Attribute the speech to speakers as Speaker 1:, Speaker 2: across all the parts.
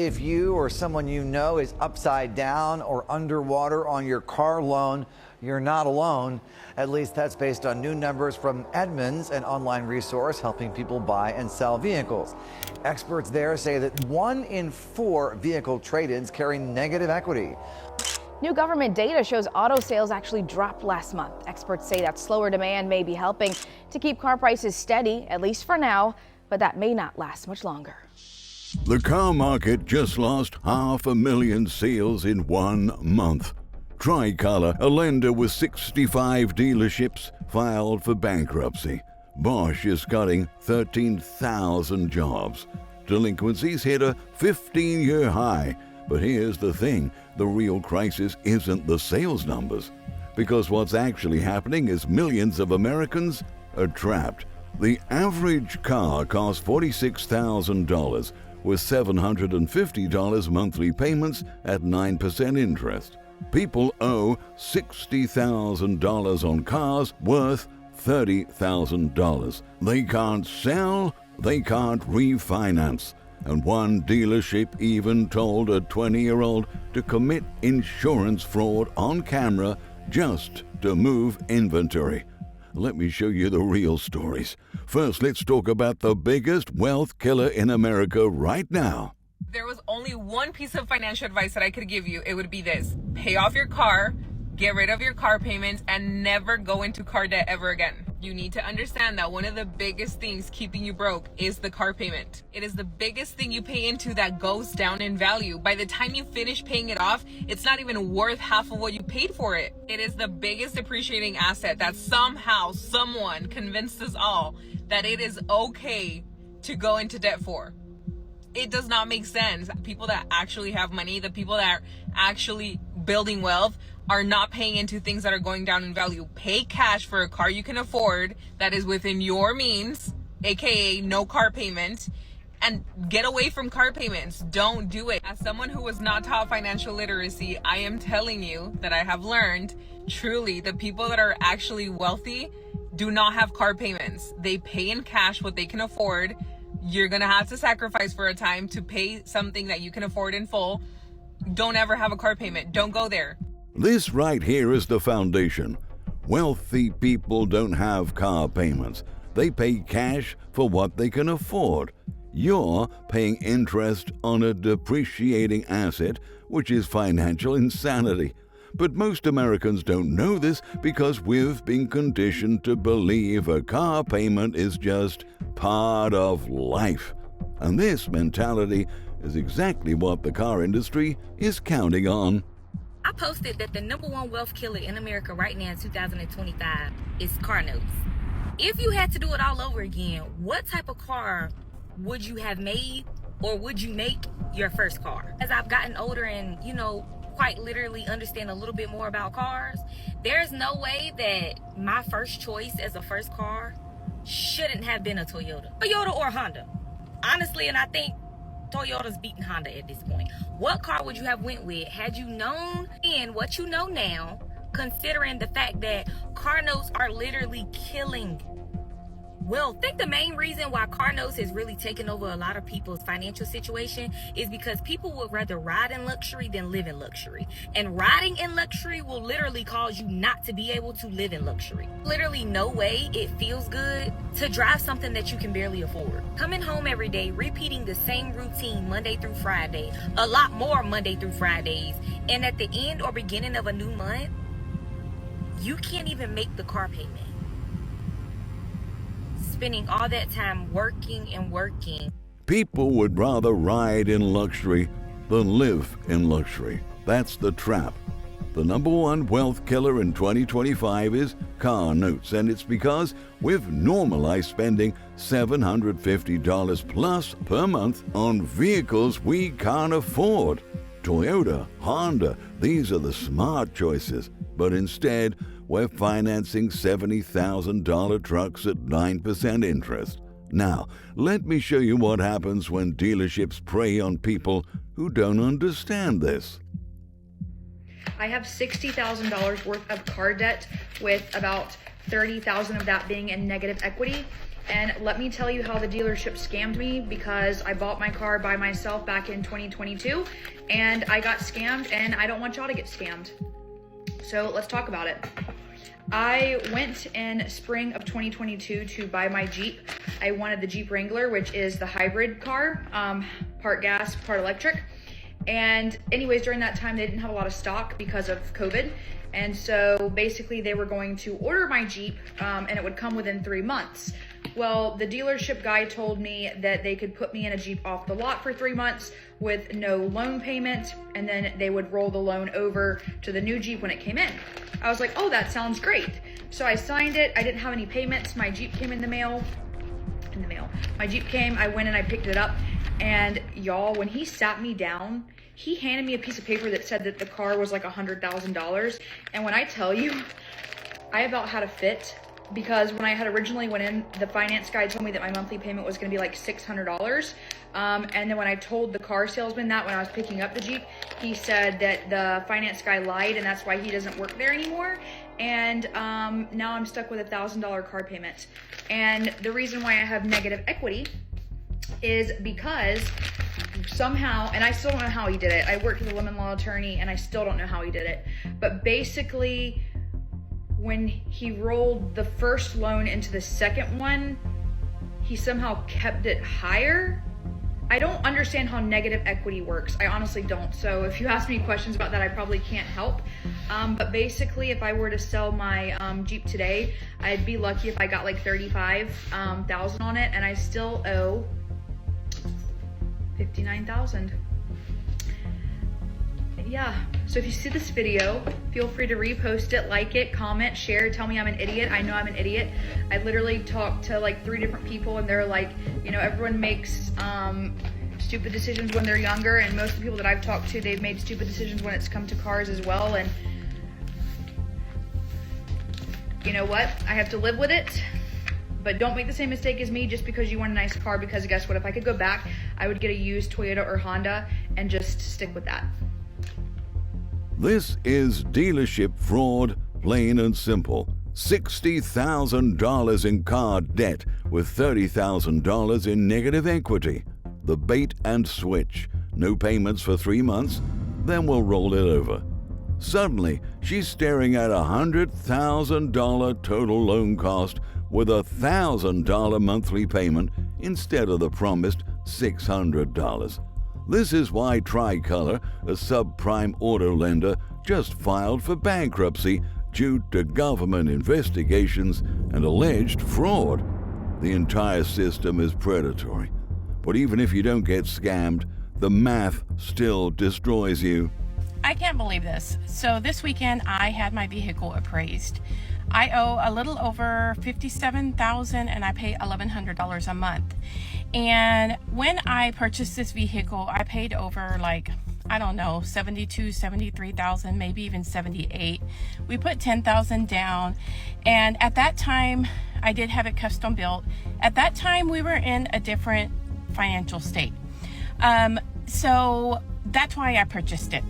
Speaker 1: If you or someone you know is upside down or underwater on your car loan, you're not alone. At least that's based on new numbers from Edmunds, an online resource helping people buy and sell vehicles. Experts there say that 1 in 4 vehicle trade-ins carry negative equity.
Speaker 2: New government data shows auto sales actually dropped last month. Experts say that slower demand may be helping to keep car prices steady, at least for now, but that may not last much longer.
Speaker 3: The car market just lost 500,000 sales in 1 month. Tricolor, a lender with 65 dealerships, filed for bankruptcy. Bosch is cutting 13,000 jobs. Delinquencies hit a 15-year high. But here's the thing, the real crisis isn't the sales numbers. Because what's actually happening is millions of Americans are trapped. The average car costs $46,000 with $750 monthly payments at 9% interest. People owe $60,000 on cars worth $30,000. They can't sell, they can't refinance. And one dealership even told a 20-year-old to commit insurance fraud on camera just to move inventory. Let me show you the real stories. First, let's talk about the biggest wealth killer in America right now.
Speaker 4: There was only one piece of financial advice that I could give you. It would be this: pay off your car, get rid of your car payments, and never go into car debt ever again. You need to understand that one of the biggest things keeping you broke is the car payment. It is the biggest thing you pay into that goes down in value. By the time you finish paying it off, it's not even worth half of what you paid for it. It is the biggest depreciating asset that somehow someone convinced us all that it is okay to go into debt for. It does not make sense. People that actually have money, the people that are actually building wealth, are not paying into things that are going down in value. Pay cash for a car you can afford that is within your means, aka no car payment, and get away from car payments. Don't do it. As someone who was not taught financial literacy, I am telling you that I have learned, truly, the people that are actually wealthy do not have car payments. They pay in cash what they can afford. You're gonna have to sacrifice for a time to pay something that you can afford in full. Don't ever have a car payment. Don't go there.
Speaker 3: This right here is the foundation. Wealthy people don't have car payments. They pay cash for what they can afford. You're paying interest on a depreciating asset, which is financial insanity. But most Americans don't know this because we've been conditioned to believe a car payment is just part of life. And this mentality is exactly what the car industry is counting on.
Speaker 5: I posted that the #1 wealth killer in America right now in 2025 is car notes. If you had to do it all over again, what type of car would you have made, or would you make your first car? As I've gotten older and, quite literally understand a little bit more about cars, there's no way that my first choice as a first car shouldn't have been a Toyota or Honda. Honestly, and I think Toyota's beating Honda at this point. What car would you have went with had you known then what you know now, considering the fact that car notes are literally killing wealth? I think the main reason why car notes has really taken over a lot of people's financial situation is because people would rather ride in luxury than live in luxury. And riding in luxury will literally cause you not to be able to live in luxury. Literally no way it feels good to drive something that you can barely afford. Coming home every day, repeating the same routine Monday through Friday, a lot more Monday through Fridays, and at the end or beginning of a new month, you can't even make the car payment. Spending all that time working and working.
Speaker 3: People would rather ride in luxury than live in luxury. That's the trap. The #1 wealth killer in 2025 is car notes, and it's because we've normalized spending $750 plus per month on vehicles we can't afford. Toyota, Honda, these are the smart choices, but instead, we're financing $70,000 trucks at 9% interest. Now, let me show you what happens when dealerships prey on people who don't understand this.
Speaker 6: I have $60,000 worth of car debt, with about $30,000 of that being in negative equity. And let me tell you how the dealership scammed me, because I bought my car by myself back in 2022 and I got scammed, and I don't want y'all to get scammed. So let's talk about it. I went in spring of 2022 to buy my Jeep. I wanted the Jeep Wrangler, which is the hybrid car, part gas, part electric. And anyways, during that time, they didn't have a lot of stock because of COVID. And so basically they were going to order my Jeep and it would come within 3 months. Well, the dealership guy told me that they could put me in a Jeep off the lot for 3 months with no loan payment, and then they would roll the loan over to the new Jeep when it came in. I was like, oh, that sounds great. So I signed it. I didn't have any payments. My Jeep came in the mail. My Jeep came, I went and I picked it up. And y'all, when he sat me down, he handed me a piece of paper that said that the car was like $100,000. And when I tell you, I about had a fit, because when I had originally went in, the finance guy told me that my monthly payment was gonna be like $600. And then when I told the car salesman that when I was picking up the Jeep, he said that the finance guy lied and that's why he doesn't work there anymore. And now I'm stuck with $1,000 car payment. And the reason why I have negative equity is because somehow, and I still don't know how he did it. I worked with a lemon law attorney and I still don't know how he did it. But basically, when he rolled the first loan into the second one, he somehow kept it higher. I don't understand how negative equity works. I honestly don't. So if you ask me questions about that, I probably can't help. But basically, if I were to sell my Jeep today, I'd be lucky if I got like $35,000 on it, and I still owe $59,000. Yeah, so if you see this video, feel free to repost it, like it, comment, share, tell me I'm an idiot. I know I'm an idiot. I literally talked to like 3 different people and they're like, you know, everyone makes stupid decisions when they're younger, and most of the people that I've talked to, they've made stupid decisions when it's come to cars as well. And you know what? I have to live with it. But don't make the same mistake as me just because you want a nice car, because guess what? If I could go back, I would get a used Toyota or Honda and just stick with that.
Speaker 3: This is dealership fraud, plain and simple. $60,000 in car debt with $30,000 in negative equity. The bait and switch. No payments for 3 months, then we'll roll it over. Suddenly, she's staring at $100,000 total loan cost with $1,000 monthly payment instead of the promised $600. This is why Tricolor, a subprime auto lender, just filed for bankruptcy due to government investigations and alleged fraud. The entire system is predatory. But even if you don't get scammed, the math still destroys you.
Speaker 7: I can't believe this. So this weekend I had my vehicle appraised. I owe a little over $57,000 and I pay $1,100 a month. And when I purchased this vehicle, I paid over like, I don't know, $72,000, $73,000, maybe even $78,000. We put $10,000 down. And at that time, I did have it custom built. At that time, we were in a different financial state. So that's why I purchased it.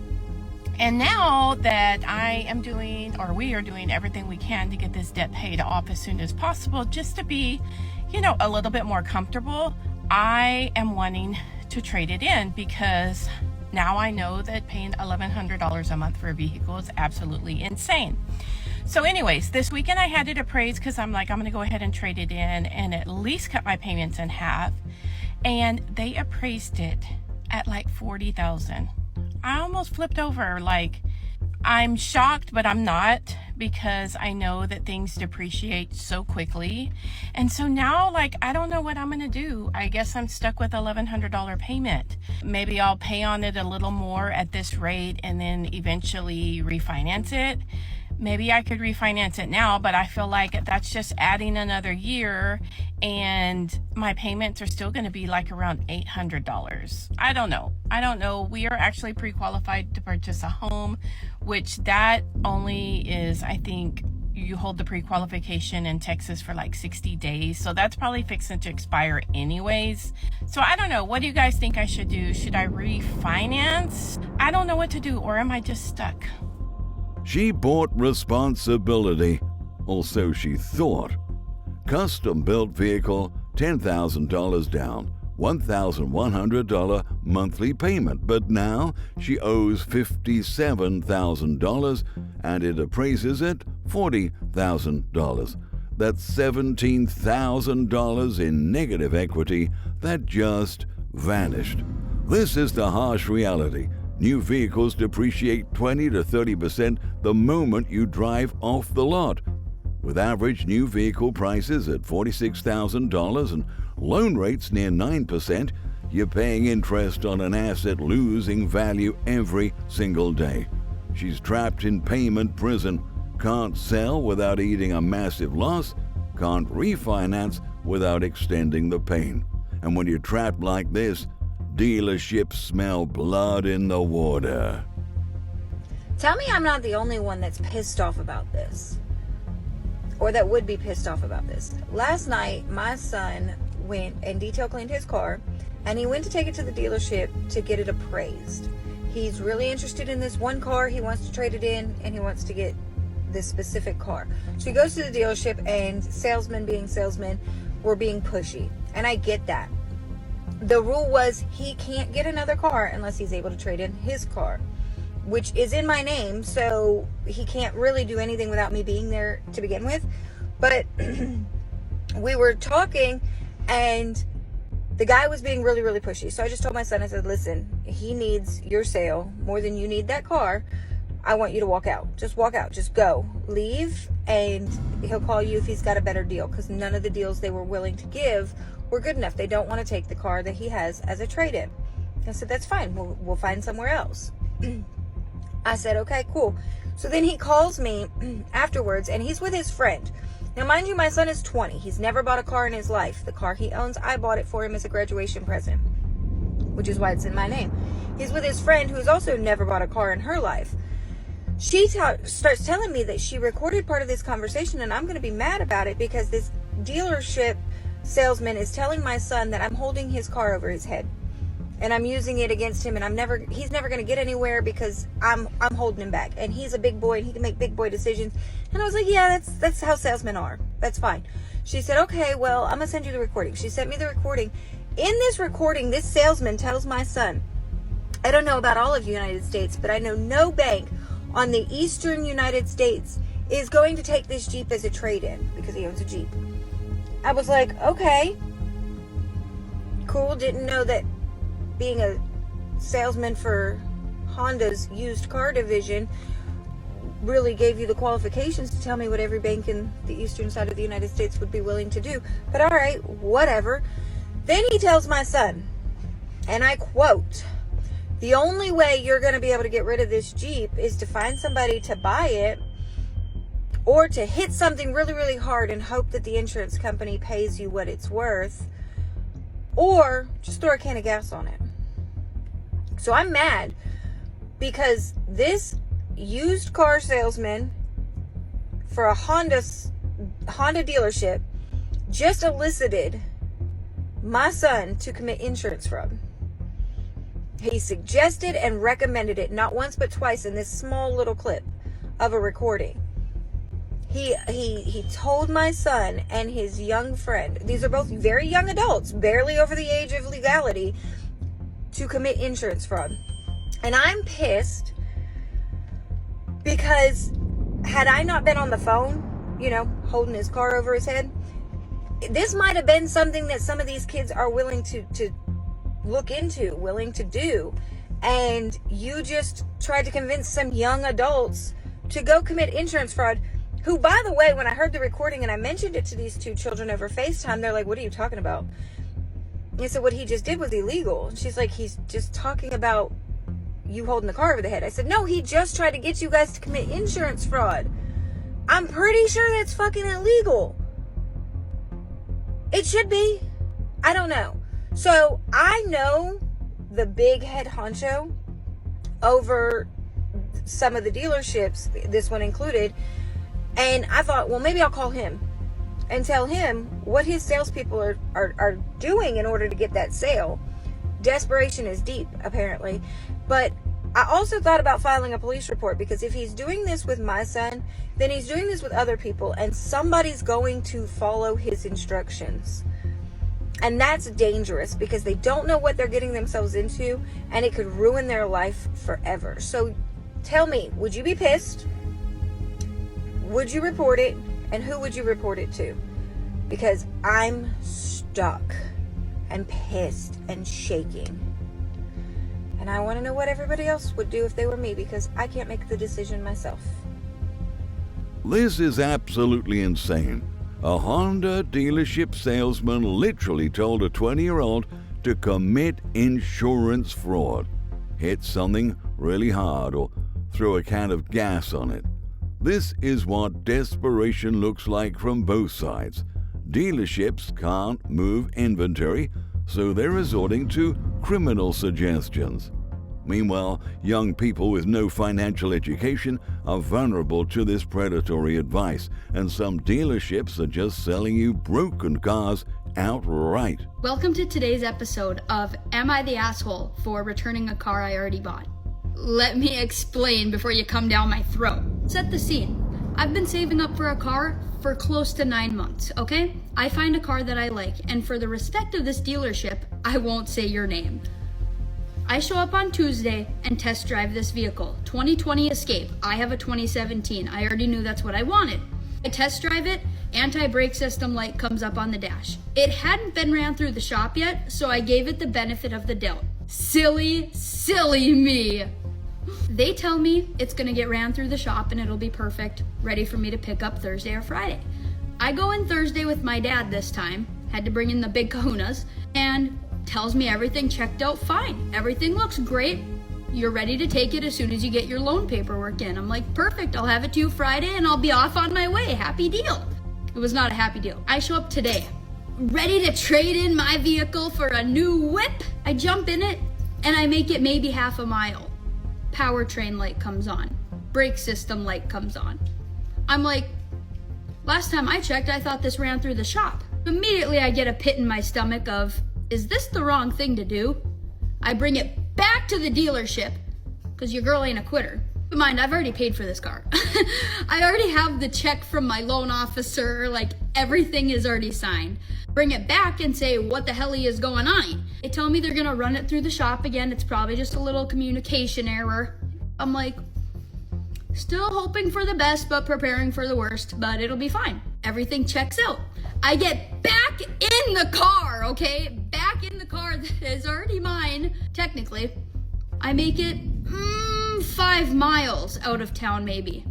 Speaker 7: And now that I am doing, or we are doing everything we can to get this debt paid off as soon as possible, just to be, you know, a little bit more comfortable, I am wanting to trade it in, because now I know that paying $1,100 a month for a vehicle is absolutely insane. So anyways, this weekend I had it appraised because I'm like, I'm going to go ahead and trade it in and at least cut my payments in half. And they appraised it at like $40,000. I almost flipped over. Like, I'm shocked, but I'm not, because I know that things depreciate so quickly. And so now, like, I don't know what I'm gonna do. I guess I'm stuck with $1,100 payment. Maybe I'll pay on it a little more at this rate and then eventually refinance it. Maybe I could refinance it now, but I feel like that's just adding another year and my payments are still going to be like around $800. I don't know. We are actually pre-qualified to purchase a home, which that only is, I think, you hold the pre-qualification in Texas for like 60 days. So that's probably fixing to expire anyways. So I don't know. What do you guys think I should do? Should I refinance? I don't know what to do, or am I just stuck?
Speaker 3: She bought responsibility, or so she thought. Custom-built vehicle, $10,000 down, $1,100 monthly payment, but now she owes $57,000 and it appraises at $40,000. That's $17,000 in negative equity that just vanished. This is the harsh reality. New vehicles depreciate 20 to 30% the moment you drive off the lot. With average new vehicle prices at $46,000 and loan rates near 9%, you're paying interest on an asset losing value every single day. She's trapped in payment prison, can't sell without eating a massive loss, can't refinance without extending the pain. And when you're trapped like this, dealerships smell blood in the water.
Speaker 8: Tell me I'm not the only one that's pissed off about this, or that would be pissed off about this. Last night, my son went and detail cleaned his car, and he went to take it to the dealership to get it appraised. He's really interested in this one car. He wants to trade it in, and he wants to get this specific car. So he goes to the dealership, and salesmen being salesmen were being pushy. And I get that. The rule was he can't get another car unless he's able to trade in his car, which is in my name, so he can't really do anything without me being there to begin with. But we were talking, and the guy was being really, really pushy. So I just told my son, I said, listen, he needs your sale more than you need that car. I want you to walk out. Just walk out. Just go. Leave, and he'll call you if he's got a better deal, because none of the deals they were willing to give were good enough. They don't want to take the car that he has as a trade-in. I said, that's fine. We'll find somewhere else. I said, okay, cool. So then he calls me afterwards, and he's with his friend. Now, mind you, my son is 20. He's never bought a car in his life. The car he owns, I bought it for him as a graduation present, which is why it's in my name. He's with his friend who's also never bought a car in her life. She starts telling me that she recorded part of this conversation, and I'm going to be mad about it because this dealership salesman is telling my son that I'm holding his car over his head and I'm using it against him, and he's never going to get anywhere because I'm holding him back, and he's a big boy and he can make big boy decisions. And I was like, yeah, that's how salesmen are. That's fine. She said, okay, well, I'm going to send you the recording. She sent me the recording. In this recording, this salesman tells my son, I don't know about all of the United States, but I know no bank on the eastern United States is going to take this Jeep as a trade-in because he owns a Jeep. I was like, okay, cool. Didn't know that being a salesman for Honda's used car division really gave you the qualifications to tell me what every bank in the eastern side of the United States would be willing to do. But all right, whatever. Then he tells my son, and I quote, the only way you're going to be able to get rid of this Jeep is to find somebody to buy it, or to hit something really, really hard and hope that the insurance company pays you what it's worth, or just throw a can of gas on it. So I'm mad because this used car salesman for a Honda dealership just elicited my son to commit insurance fraud. He suggested and recommended it not once but twice in this small little clip of a recording. He told my son and his young friend, these are both very young adults, barely over the age of legality, to commit insurance fraud. And I'm pissed because had I not been on the phone, holding his car over his head, this might have been something that some of these kids are willing to look into, willing to do. And you just tried to convince some young adults to go commit insurance fraud, who, by the way, when I heard the recording and I mentioned it to these two children over FaceTime, they're like, what are you talking about? I said, what he just did was illegal. And she's like, he's just talking about you holding the car over the head. I said, no, he just tried to get you guys to commit insurance fraud. I'm pretty sure that's fucking illegal. It should be. I don't know. So I know the big head honcho over some of the dealerships, this one included, and I thought, well, maybe I'll call him and tell him what his salespeople are doing in order to get that sale. Desperation is deep, apparently. But I also thought about filing a police report, because if he's doing this with my son, then he's doing this with other people, and somebody's going to follow his instructions. And that's dangerous, because they don't know what they're getting themselves into, and it could ruin their life forever. So tell me, would you be pissed? Would you report it? And who would you report it to? Because I'm stuck and pissed and shaking. And I want to know what everybody else would do if they were me, because I can't make the decision myself.
Speaker 3: This is absolutely insane. A Honda dealership salesman literally told a 20-year-old to commit insurance fraud, hit something really hard, or throw a can of gas on it. This is what desperation looks like from both sides. Dealerships can't move inventory, so they're resorting to criminal suggestions. Meanwhile, young people with no financial education are vulnerable to this predatory advice, and some dealerships are just selling you broken cars outright.
Speaker 9: Welcome to today's episode of Am I the Asshole for Returning a Car I Already Bought? Let me explain before you come down my throat. Set the scene. I've been saving up for a car for close to 9 months, okay? I find a car that I like, and for the respect of this dealership, I won't say your name. I show up on Tuesday and test drive this vehicle. 2020 Escape. I have a 2017. I already knew that's what I wanted. I test drive it, anti-brake system light comes up on the dash. It hadn't been ran through the shop yet, so I gave it the benefit of the doubt. Silly me. They tell me it's gonna get ran through the shop and it'll be perfect, ready for me to pick up Thursday or Friday. I go in Thursday with my dad this time, had to bring in the big kahunas, and tells me everything checked out fine. Everything looks great. You're ready to take it as soon as you get your loan paperwork in. I'm like, perfect, I'll have it to you Friday and I'll be off on my way. Happy deal. It was not a happy deal. I show up today, ready to trade in my vehicle for a new whip. I jump in it and I make it maybe half a mile. Powertrain light comes on. Brake system light comes on. I'm like, last time I checked, I thought this ran through the shop. Immediately I get a pit in my stomach of, is this the wrong thing to do? I bring it back to the dealership, because your girl ain't a quitter. But mind, I've already paid for this car. I already have the check from my loan officer, like everything is already signed. Bring it back and say, what the hell is going on? They tell me they're gonna run it through the shop again. It's probably just a little communication error. I'm like, still hoping for the best, but preparing for the worst, but it'll be fine. Everything checks out. I get back in the car, okay? Back in the car that is already mine, technically. I make it 5 miles out of town maybe.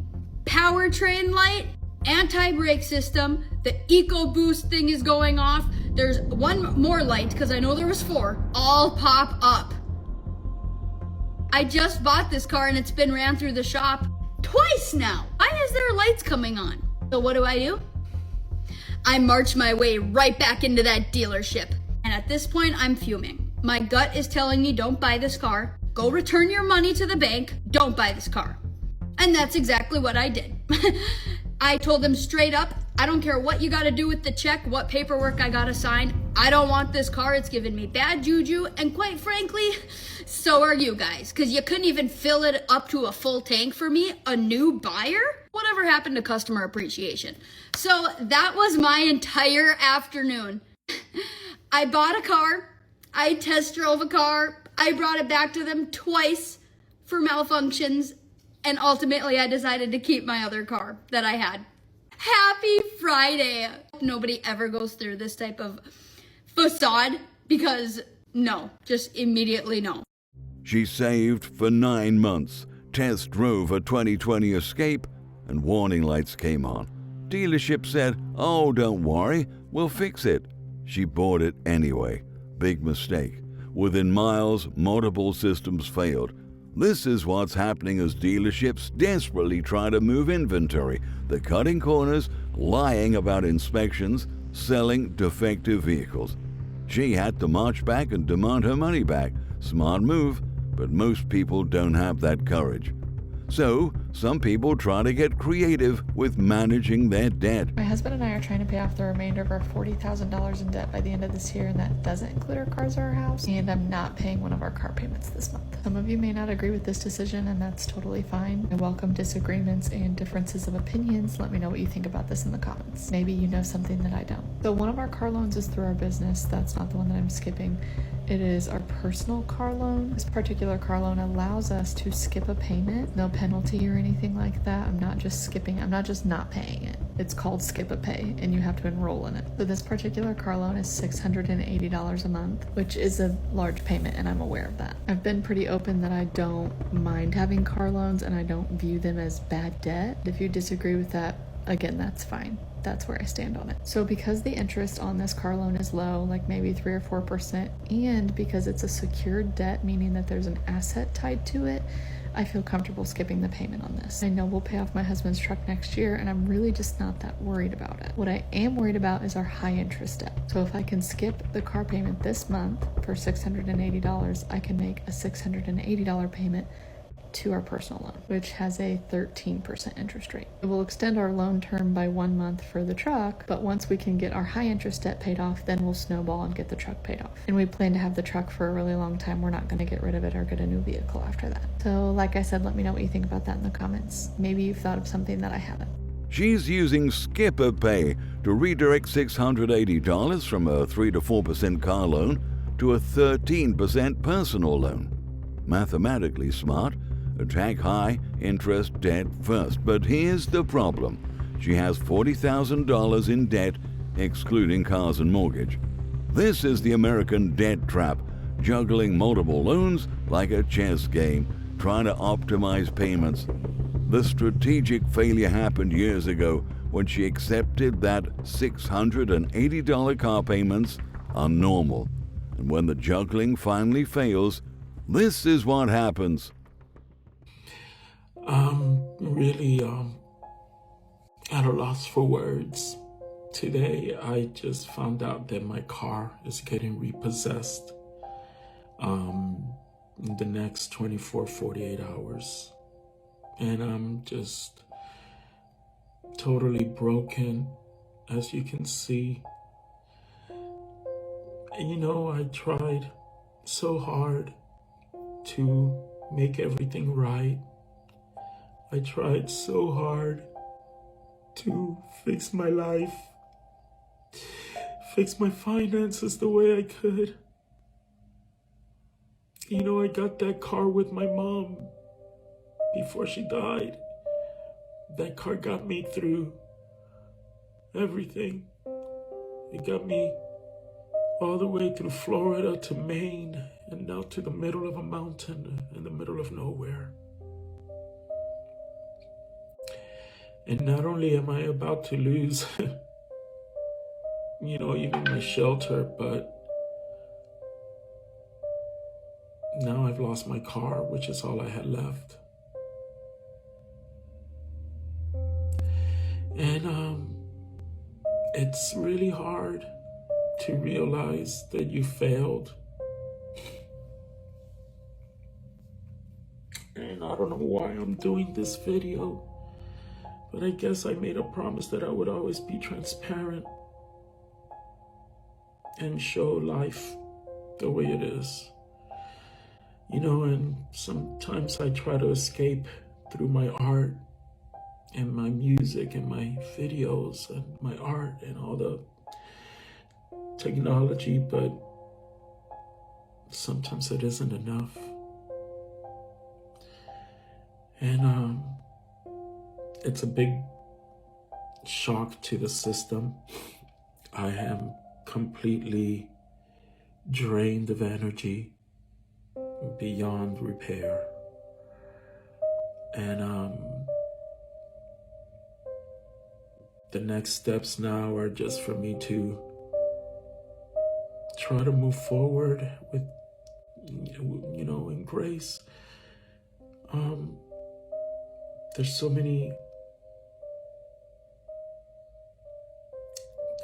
Speaker 9: Powertrain light, anti-brake system, the EcoBoost thing is going off. There's one more light, because I know there was 4, all pop up. I just bought this car and it's been ran through the shop twice now. Why is there lights coming on? So what do? I march my way right back into that dealership. And at this point, I'm fuming. My gut is telling me don't buy this car. Go return your money to the bank. Don't buy this car. And that's exactly what I did. I told them straight up, I don't care what you gotta do with the check, what paperwork I gotta sign. I don't want this car. It's giving me bad juju. And quite frankly, so are you guys. Because you couldn't even fill it up to a full tank for me, a new buyer? Whatever happened to customer appreciation? So that was my entire afternoon. I bought a car. I test drove a car. I brought it back to them twice for malfunctions. And ultimately, I decided to keep my other car that I had. Happy Friday. Nobody ever goes through this type of facade, because no, just immediately no.
Speaker 3: She saved for 9 months, test drove a 2020 Escape, and warning lights came on. Dealership said, oh, don't worry, we'll fix it. She bought it anyway. Big mistake. Within miles, multiple systems failed. This is what's happening as dealerships desperately try to move inventory. They're cutting corners, lying about inspections, selling defective vehicles. She had to march back and demand her money back. Smart move, but most people don't have that courage. So, some people try to get creative with managing their debt.
Speaker 10: My husband and I are trying to pay off the remainder of our $40,000 in debt by the end of this year, and that doesn't include our cars or our house, and I'm not paying one of our car payments this month. Some of you may not agree with this decision, and that's totally fine. I welcome disagreements and differences of opinions. Let me know what you think about this in the comments. Maybe you know something that I don't. So one of our car loans is through our business. That's not the one that I'm skipping. It is our personal car loan. This particular car loan allows us to skip a payment, no penalty or anything like that. I'm not just not paying it. It's called skip a pay, and you have to enroll in it. So this particular car loan is $680 a month, which is a large payment, and I'm aware of that. I've been pretty open that I don't mind having car loans, and I don't view them as bad debt. If you disagree with that, again, that's fine. That's where I stand on it. So because the interest on this car loan is low, like maybe 3 or 4%, and because it's a secured debt, meaning that there's an asset tied to it, I feel comfortable skipping the payment on this. I know we'll pay off my husband's truck next year, and I'm really just not that worried about it. What I am worried about is our high interest debt. So if I can skip the car payment this month for $680, I can make a $680 payment to our personal loan, which has a 13% interest rate. It will extend our loan term by 1 month for the truck, but once we can get our high interest debt paid off, then we'll snowball and get the truck paid off. And we plan to have the truck for a really long time. We're not going to get rid of it or get a new vehicle after that. So like I said, let me know what you think about that in the comments. Maybe you've thought of something that I haven't.
Speaker 3: She's using Skip a Pay to redirect $680 from a 3 to 4% car loan to a 13% personal loan. Mathematically smart. Attack high interest debt first. But here's the problem. She has $40,000 in debt, excluding cars and mortgage. This is the American debt trap, juggling multiple loans like a chess game, trying to optimize payments. The strategic failure happened years ago when she accepted that $680 car payments are normal. And when the juggling finally fails, this is what happens.
Speaker 11: Really at a loss for words. Today I just found out that my car is getting repossessed in the next 48 hours. And I'm just totally broken, as you can see. And you know, I tried so hard to make everything right. I tried so hard to fix my life, fix my finances the way I could. You know, I got that car with my mom before she died. That car got me through everything. It got me all the way through Florida to Maine and now to the middle of a mountain in the middle of nowhere. And not only am I about to lose, you know, even my shelter, but now I've lost my car, which is all I had left. And it's really hard to realize that you failed. And I don't know why I'm doing this video, but I guess I made a promise that I would always be transparent and show life the way it is. You know, and sometimes I try to escape through my art and my music and my videos and my art and all the technology, but sometimes it isn't enough. And it's a big shock to the system. I am completely drained of energy beyond repair. And the next steps now are just for me to try to move forward with, you know, in grace. There's so many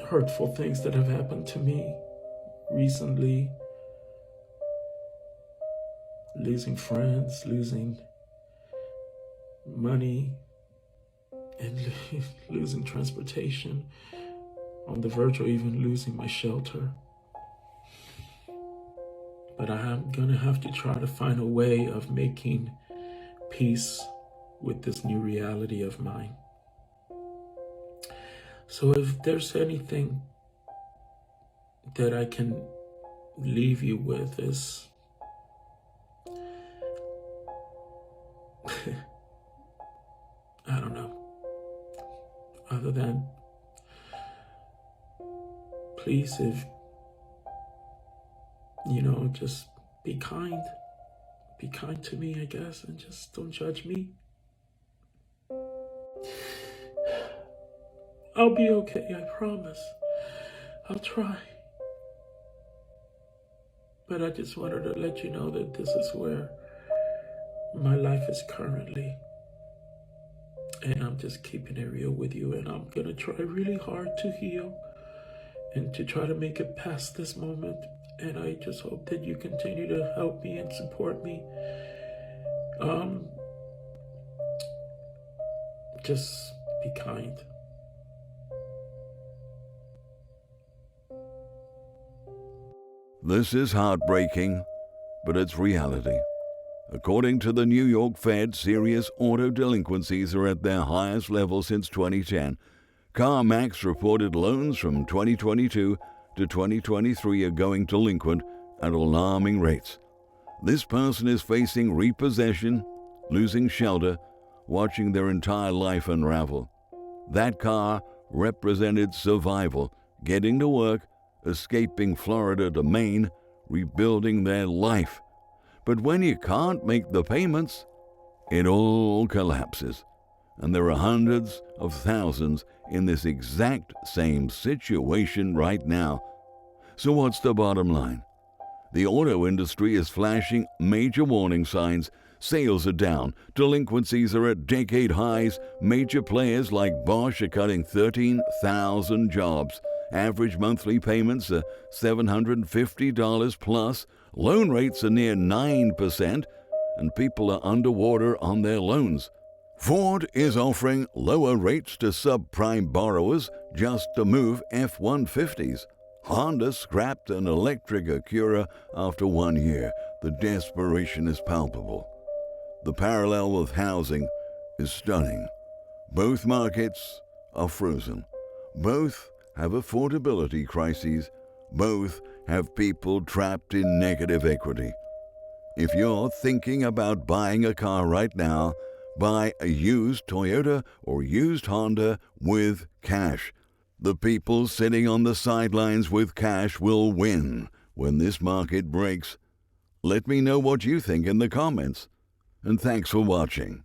Speaker 11: hurtful things that have happened to me recently. Losing friends, losing money and losing transportation, on the verge of even losing my shelter. But I'm gonna have to try to find a way of making peace with this new reality of mine. So if there's anything that I can leave you with is I don't know, other than please, if just be kind to me, I guess, and just don't judge me. I'll be okay, I promise. I'll try. But I just wanted to let you know that this is where my life is currently. And I'm just keeping it real with you, and I'm gonna try really hard to heal and to try to make it past this moment. And I just hope that you continue to help me and support me. Just be kind.
Speaker 3: This is heartbreaking, but it's reality. According to the New York Fed, serious auto delinquencies are at their highest level since 2010. CarMax reported loans from 2022 to 2023 are going delinquent at alarming rates. This person is facing repossession, losing shelter, watching their entire life unravel. That car represented survival, getting to work, escaping Florida to Maine, rebuilding their life. But when you can't make the payments, it all collapses. And there are hundreds of thousands in this exact same situation right now. So what's the bottom line? The auto industry is flashing major warning signs. Sales are down, delinquencies are at decade highs, major players like Bosch are cutting 13,000 jobs, average monthly payments are $750 plus, loan rates are near 9%, and people are underwater on their loans. Ford is offering lower rates to subprime borrowers just to move F-150s. Honda scrapped an electric Acura after 1 year. The desperation is palpable. The parallel with housing is stunning. Both markets are frozen. Both have affordability crises. Both have people trapped in negative equity. If you're thinking about buying a car right now, buy a used Toyota or used Honda with cash. The people sitting on the sidelines with cash will win when this market breaks. Let me know what you think in the comments. And thanks for watching.